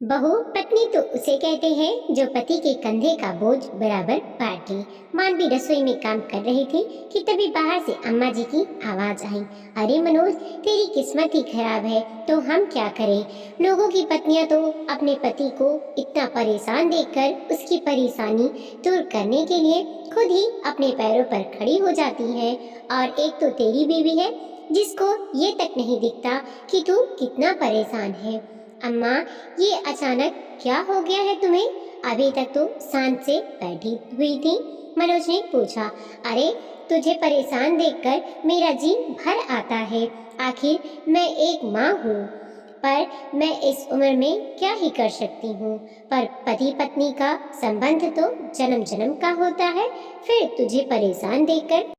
बहू पत्नी तो उसे कहते हैं जो पति के कंधे का बोझ बराबर बांट ले। मानवी रसोई में काम कर रही थी कि तभी बाहर से अम्मा जी की आवाज आई। अरे मनोज, तेरी किस्मत ही खराब है, तो हम क्या करें। लोगों की पत्नियां तो अपने पति को इतना परेशान देखकर उसकी परेशानी दूर करने के लिए खुद ही अपने पैरों पर खड़ी हो जाती है। और एक तो तेरी बीवी है जिसको ये तक नहीं दिखता कि तू कितना परेशान है। अम्मा, ये अचानक क्या हो गया है तुम्हें? अभी तक तो शांत से बैठी हुई थी। मनोज ने पूछा। अरे, तुझे परेशान देखकर मेरा जी भर आता है। आखिर मैं एक माँ हूँ, पर मैं इस उम्र में क्या ही कर सकती हूँ। पर पति पत्नी का संबंध तो जन्म जन्म का होता है। फिर तुझे परेशान देखकर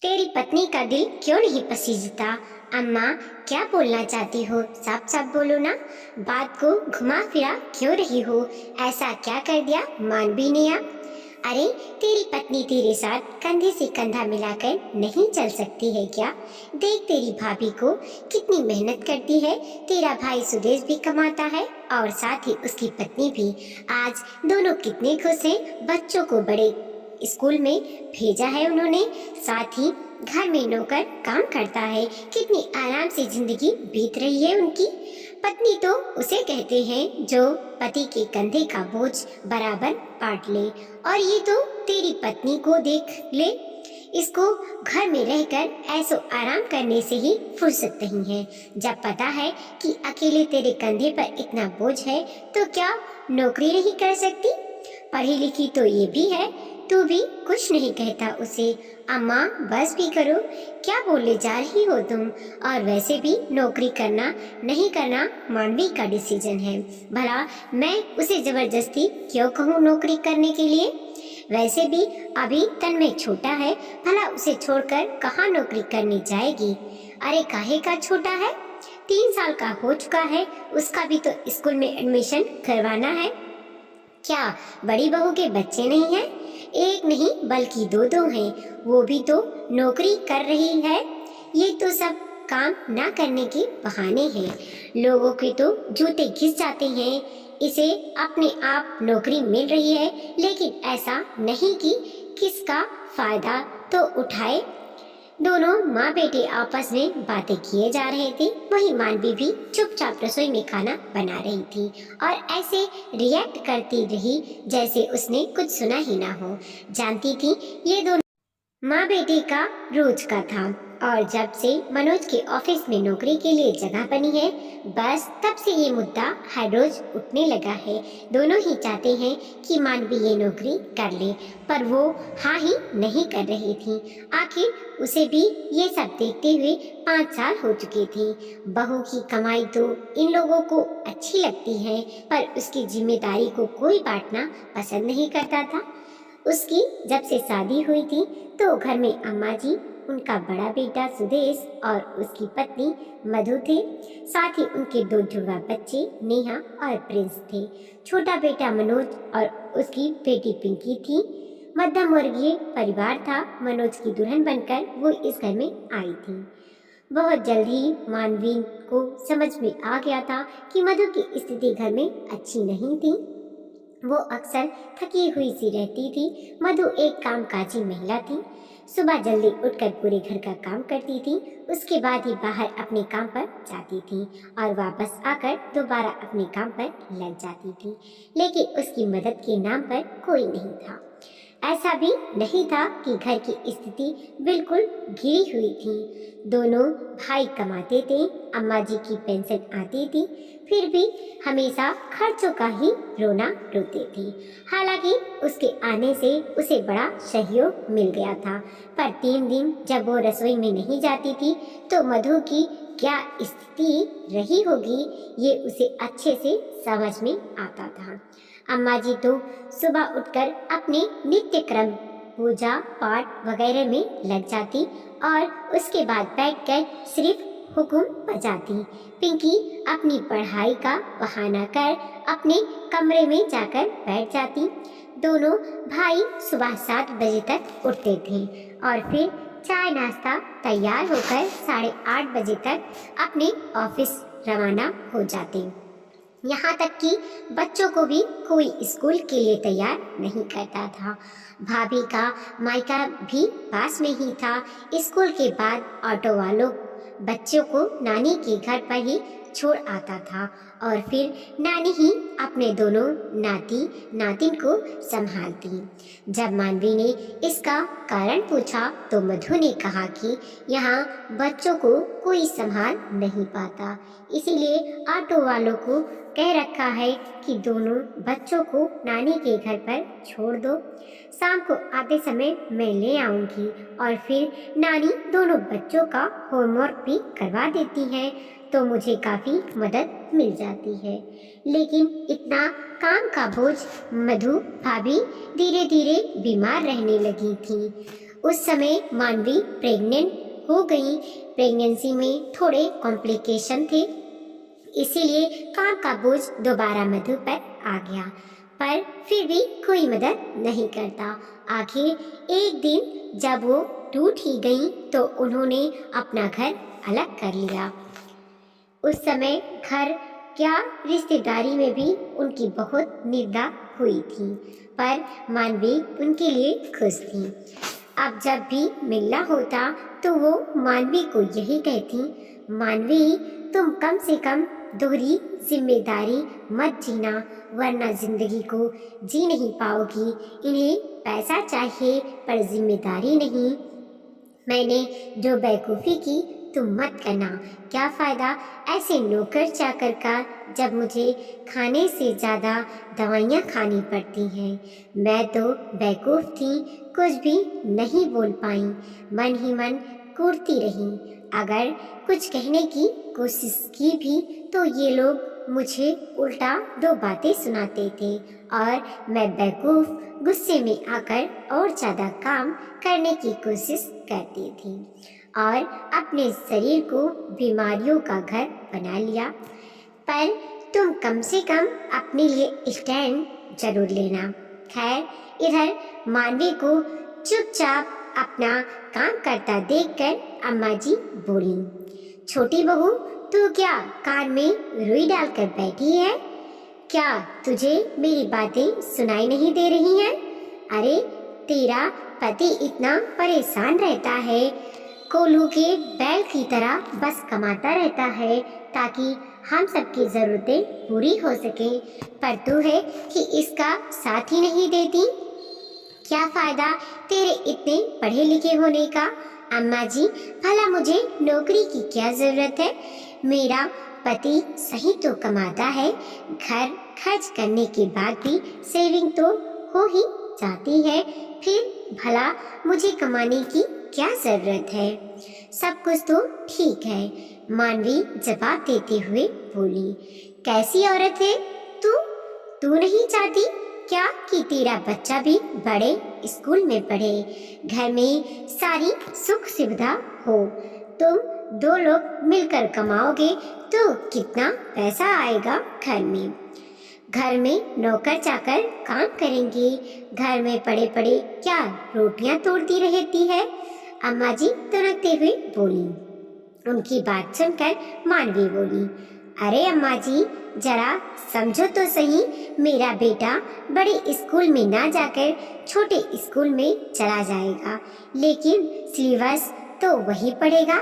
तेरी पत्नी का दिल क्यों नहीं पसीजता? अम्मा, क्या बोलना चाहती हो? साफ साफ बोलो ना। बात को घुमा फिरा क्यों रही हो? ऐसा क्या कर दिया मानवी ने आप? अरे, तेरी पत्नी तेरे साथ कंधे से कंधा मिलाकर नहीं चल सकती है क्या? देख तेरी भाभी को कितनी मेहनत करती है। तेरा भाई सुदेश भी कमाता है और साथ ही उसकी पत्नी भी। आज दोनों कितने खुश हैं। बच्चों को बड़े स्कूल में भेजा है उन्होंने, साथ ही घर में नौकर काम करता है। कितनी आराम से जिंदगी बीत रही है उनकी। पत्नी तो उसे कहते हैं जो पति के कंधे का बोझ बराबर बांट ले। और ये तो तेरी पत्नी को देख ले, इसको घर में रहकर ऐसो आराम करने से ही फुर्सत नहीं है। जब पता है कि अकेले तेरे कंधे पर इतना बोझ है तो क्या नौकरी नहीं कर सकती? पढ़ी लिखी तो ये भी है, तू भी कुछ नहीं कहता उसे। अम्मा, बस भी करो, क्या बोले जा रही हो तुम? और वैसे भी नौकरी करना नहीं करना मानवी का डिसीजन है। भला मैं उसे जबरदस्ती क्यों कहूँ नौकरी करने के लिए? वैसे भी अभी तन्मय छोटा है, भला उसे छोड़कर कहाँ नौकरी करने जाएगी? अरे, काहे का छोटा है? 3 साल का हो चुका है, उसका भी तो स्कूल में एडमिशन करवाना है। क्या बड़ी बहू के बच्चे नहीं हैं? एक नहीं बल्कि दो हैं। वो भी तो नौकरी कर रही है। ये तो सब काम ना करने के बहाने हैं। लोगों के तो जूते घिस जाते हैं। इसे अपने आप नौकरी मिल रही है, लेकिन ऐसा नहीं कि किसका फायदा तो उठाए। दोनों माँ बेटे आपस में बातें किए जा रहे थे। वहीं मानवी भी चुपचाप रसोई में खाना बना रही थी और ऐसे रिएक्ट करती रही जैसे उसने कुछ सुना ही ना हो। जानती थी ये दोनों माँ बेटे का रोज का था। और जब से मनोज के ऑफिस में नौकरी के लिए जगह बनी है, बस तब से ये मुद्दा हर रोज उठने लगा है। दोनों ही चाहते हैं कि मानवी ये नौकरी कर ले, पर वो हाँ ही नहीं कर रही थी। आखिर उसे भी ये सब देखते हुए 5 साल हो चुके थे। बहू की कमाई तो इन लोगों को अच्छी लगती है, पर उसकी जिम्मेदारी को कोई बांटना पसंद नहीं करता था। उसकी जब से शादी हुई थी तो घर में अम्मा जी, उनका बड़ा बेटा सुदेश और उसकी पत्नी मधु थे। साथ ही उनके 2 जुड़वा बच्चे नेहा और प्रिंस थे। छोटा बेटा मनोज और उसकी बेटी पिंकी थी। मध्यम वर्गीय परिवार था। मनोज की दुल्हन बनकर वो इस घर में आई थी। बहुत जल्द ही मानवी को समझ में आ गया था कि मधु की स्थिति घर में अच्छी नहीं थी। वो अक्सर थकी हुई सी रहती थी। मधु एक कामकाजी महिला थी। सुबह जल्दी उठकर पूरे घर का काम करती थी, उसके बाद ही बाहर अपने काम पर जाती थी और वापस आकर दोबारा अपने काम पर लग जाती थी। लेकिन उसकी मदद के नाम पर कोई नहीं था। ऐसा भी नहीं था कि घर की स्थिति बिल्कुल घिरी हुई थी। दोनों भाई कमाते थे, अम्मा जी की पेंशन आती थी, फिर भी हमेशा खर्चों का ही रोना रोते थे। हालांकि उसके आने से उसे बड़ा सहयोग मिल गया था, पर 3 दिन जब वो रसोई में नहीं जाती थी तो मधु की क्या स्थिति रही होगी ये उसे अच्छे से समझ में आता था। अम्मा जी तो सुबह उठकर अपने नित्य क्रम पूजा पाठ वगैरह में लग जाती और उसके बाद बैठकर सिर्फ हुक्म बजाती। पिंकी अपनी पढ़ाई का बहाना कर अपने कमरे में जाकर बैठ जाती। दोनों भाई सुबह 7 बजे तक उठते थे और फिर चाय नाश्ता तैयार होकर 8:30 बजे तक अपने ऑफिस रवाना हो जाते। यहाँ तक कि बच्चों को भी कोई स्कूल के लिए तैयार नहीं करता था। भाभी का मायका भी पास में ही था। स्कूल के बाद ऑटो वालों बच्चों को नानी के घर पर ही छोड़ आता था और फिर नानी ही अपने दोनों नाती नातिन को संभालती। जब मानवी ने इसका कारण पूछा तो मधु ने कहा कि यहाँ बच्चों को कोई संभाल नहीं पाता, इसीलिए ऑटो वालों को कह रखा है कि दोनों बच्चों को नानी के घर पर छोड़ दो। शाम को आते समय मैं ले आऊंगी और फिर नानी दोनों बच्चों का होमवर्क भी करवा देती है, तो मुझे काफ़ी मदद मिल जाती है। लेकिन इतना काम का बोझ मधु भाभी धीरे धीरे बीमार रहने लगी थी। उस समय मानवी प्रेग्नेंट हो गई। प्रेगनेंसी में थोड़े कॉम्प्लिकेशन थे, इसीलिए काम का बोझ दोबारा मधु पर आ गया, पर फिर भी कोई मदद नहीं करता। आखिर एक दिन जब वो टूट ही गई तो उन्होंने अपना घर अलग कर लिया। उस समय घर क्या रिश्तेदारी में भी उनकी बहुत निंदा हुई थी, पर मानवी उनके लिए खुश थी। अब जब भी मिलना होता तो वो मानवी को यही कहती, मानवी तुम कम से कम दोहरी जिम्मेदारी मत जीना, वरना जिंदगी को जी नहीं पाओगी। इन्हें पैसा चाहिए पर जिम्मेदारी नहीं। मैंने जो बेवकूफ़ी की तुम मत करना। क्या फ़ायदा ऐसे नौकर चाकर का जब मुझे खाने से ज़्यादा दवाइयाँ खानी पड़ती हैं। मैं तो बेवकूफ़ थी, कुछ भी नहीं बोल पाई, मन ही मन कूटती रही। अगर कुछ कहने की कोशिश की भी तो ये लोग मुझे उल्टा दो बातें सुनाते थे और मैं बेवकूफ़ गुस्से में आकर और ज़्यादा काम करने की कोशिश करती थी और अपने शरीर को बीमारियों का घर बना लिया। पर तुम कम से कम अपने लिए स्टैंड जरूर लेना। खैर, इधर मानवी को चुपचाप अपना काम करता देखकर अम्मा जी बोली, छोटी बहू तू क्या कान में रुई डालकर बैठी है? क्या तुझे मेरी बातें सुनाई नहीं दे रही हैं? अरे तेरा पति इतना परेशान रहता है, कोल्हू के बैल की तरह बस कमाता रहता है ताकि हम सबकी ज़रूरतें पूरी हो सके, पर तू है कि इसका साथ ही नहीं देती। क्या फ़ायदा तेरे इतने पढ़े लिखे होने का? अम्मा जी, भला मुझे नौकरी की क्या ज़रूरत है? मेरा पति सही तो कमाता है, घर खर्च करने के बाद भी सेविंग तो हो ही जाती है, फिर भला मुझे कमाने की क्या ज़रूरत है? सब कुछ तो ठीक है, मानवी जवाब देते हुए बोली। कैसी औरत है तू? तू नहीं चाहती क्या कि तेरा बच्चा भी बड़े स्कूल में पढ़े, घर में सारी सुख सुविधा हो? तुम दो लोग मिलकर कमाओगे तो कितना पैसा आएगा घर में? घर में नौकर चाकर काम करेंगे, घर में पड़े पड़े क्या रोटियां तोड़ती रहती है? अम्मा जी तड़कते हुए बोली। उनकी बात सुनकर मानवी बोली, अरे अम्मा जी, जरा समझो तो सही, मेरा बेटा बड़े स्कूल में ना जाकर छोटे स्कूल में चला जाएगा, लेकिन सिलेबस तो वही पढ़ेगा,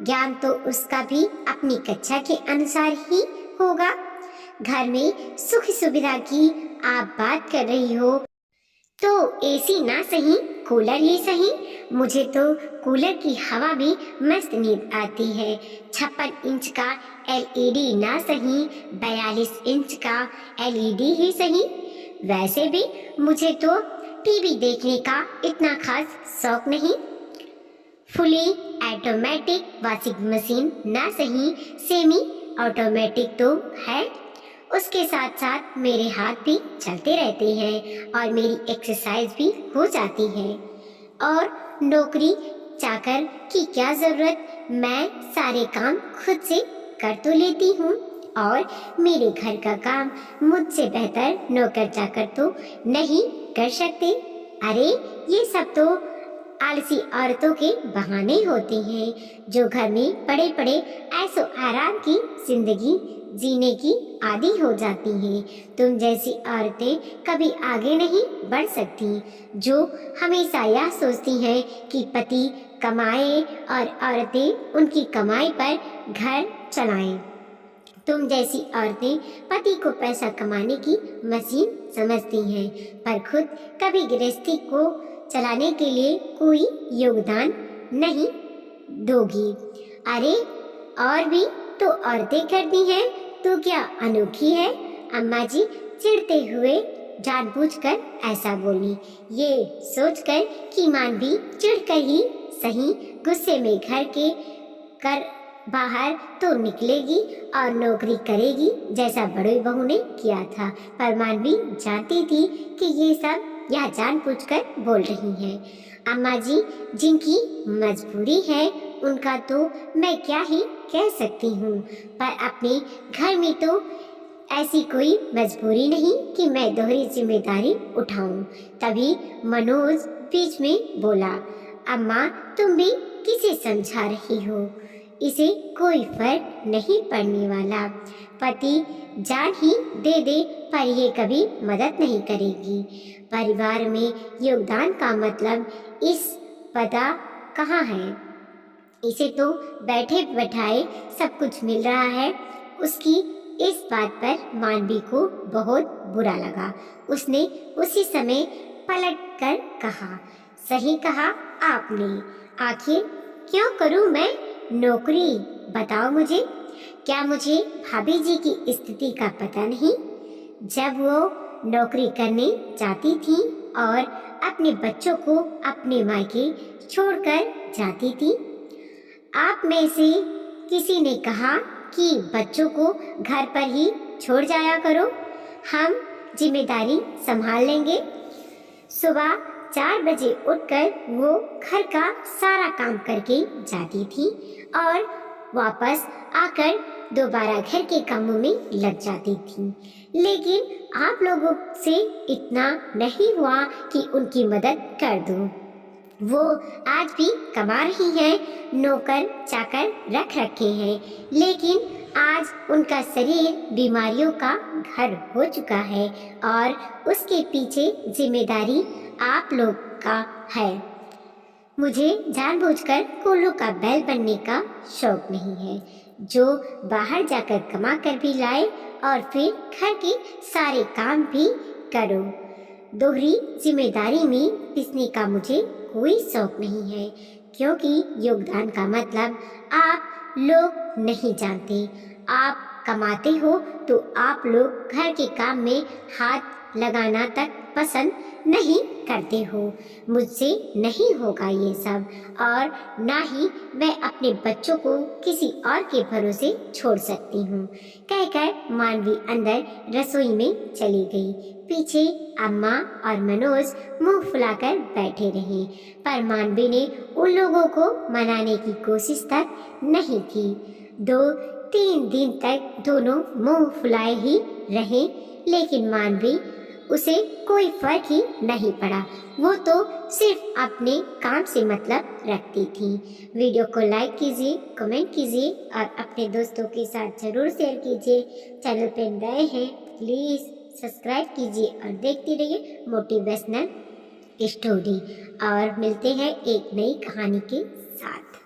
ज्ञान तो उसका भी अपनी कक्षा के अनुसार ही होगा। घर में सुख सुविधा की आप बात कर रही हो तो एसी ना सही, कूलर ही सही। मुझे तो कूलर की हवा भी मस्त नींद आती है। 56 इंच का एलईडी ना सही, 42 इंच का एलईडी ही सही। वैसे भी मुझे तो टीवी देखने का इतना खास शौक नहीं। फुली ऑटोमेटिक वॉशिंग मशीन ना सही, सेमी ऑटोमेटिक तो है। उसके साथ साथ मेरे हाथ भी चलते रहते हैं और मेरी एक्सरसाइज भी हो जाती है। और नौकरी चाकर की क्या ज़रूरत, मैं सारे काम खुद से कर तो लेती हूँ और मेरे घर का काम मुझसे बेहतर नौकर चाकर तो नहीं कर सकते। अरे ये सब तो आलसी औरतों के बहाने होते हैं जो घर में पड़े पड़े ऐसो आराम की जिंदगी जीने की आदी हो जाती हैं। तुम जैसी औरतें कभी आगे नहीं बढ़ सकती, जो हमेशा यह सोचती हैं कि पति कमाए और औरतें उनकी कमाई पर घर चलाएं। तुम जैसी औरतें पति को पैसा कमाने की मशीन समझती हैं, पर खुद कभी गृहस्थी को चलाने के लिए कोई योगदान नहीं दोगी। अरे और भी तो औरतें करती हैं, तो क्या अनोखी है? अम्मा जी चिढ़ते हुए जानबूझकर ऐसा बोली, ये सोचकर कि मानवी चिढ़कर ही सही गुस्से में घर के कर बाहर तो निकलेगी और नौकरी करेगी जैसा बड़ी बहू ने किया था, पर मानवी जानती थी कि ये सब यह जानबूझकर बोल रही है। अम्मा जी जिनकी मजबूरी है उनका तो मैं क्या ही कह सकती हूँ, पर अपने घर में तो ऐसी कोई मजबूरी नहीं कि मैं दोहरी जिम्मेदारी उठाऊं। तभी मनोज बीच में बोला, अम्मा तुम भी किसे समझा रही हो? इसे कोई फर्क नहीं पड़ने वाला। पति जान ही दे दे पर ये कभी मदद नहीं करेगी। परिवार में योगदान का मतलब इस पता कहाँ है? इसे तो बैठे बैठाए सब कुछ मिल रहा है। उसकी इस बात पर मानवी को बहुत बुरा लगा। उसने उसी समय पलट कर कहा, सही कहा आपने। आखिर क्यों करूं मैं नौकरी? बताओ मुझे, क्या मुझे भाभी जी की स्थिति का पता नहीं? जब वो नौकरी करने जाती थी और अपने बच्चों को अपने मायके छोड़कर जाती थी, आप में से किसी ने कहा कि बच्चों को घर पर ही छोड़ जाया करो, हम जिम्मेदारी संभाल लेंगे। सुबह 4 बजे उठकर वो घर का सारा काम करके जाती थी और वापस आकर दोबारा घर के कामों में लग जाती थी। लेकिन आप लोगों से इतना नहीं हुआ कि उनकी मदद कर दूं। वो आज भी कमा रही हैं, नौकर चाकर रख रखे हैं, लेकिन आज उनका शरीर बीमारियों का घर हो चुका है और उसके पीछे जिम्मेदारी आप लोग का है। मुझे जानबूझकर कोल्हू का बैल बनने का शौक नहीं है, जो बाहर जाकर कमा कर भी लाए और फिर घर के सारे काम भी करो। दोहरी जिम्मेदारी में पिसने का मुझे कोई शौक नहीं है, क्योंकि योगदान का मतलब आप लोग नहीं जानते। आप कमाते हो तो आप लोग घर के काम में हाथ लगाना तक पसंद नहीं करते हो। मुझसे नहीं होगा ये सब, और ना ही मैं अपने बच्चों को किसी और के भरोसे छोड़ सकती हूँ। कहकर मानवी अंदर रसोई में चली गई। पीछे अम्मा और मनोज मुंह फुलाकर बैठे रहे, पर मानवी ने उन लोगों को मनाने की कोशिश तक नहीं की। 2-3 दिन तक दोनों मुंह फुलाए ही रहे, लेकिन मानवी उसे कोई फर्क ही नहीं पड़ा। वो तो सिर्फ अपने काम से मतलब रखती थी। वीडियो को लाइक कीजिए, कमेंट कीजिए और अपने दोस्तों के साथ जरूर शेयर कीजिए। चैनल पे नए हैं प्लीज़ सब्सक्राइब कीजिए और देखते रहिए मोटिवेशनल स्टोरी। और मिलते हैं एक नई कहानी के साथ।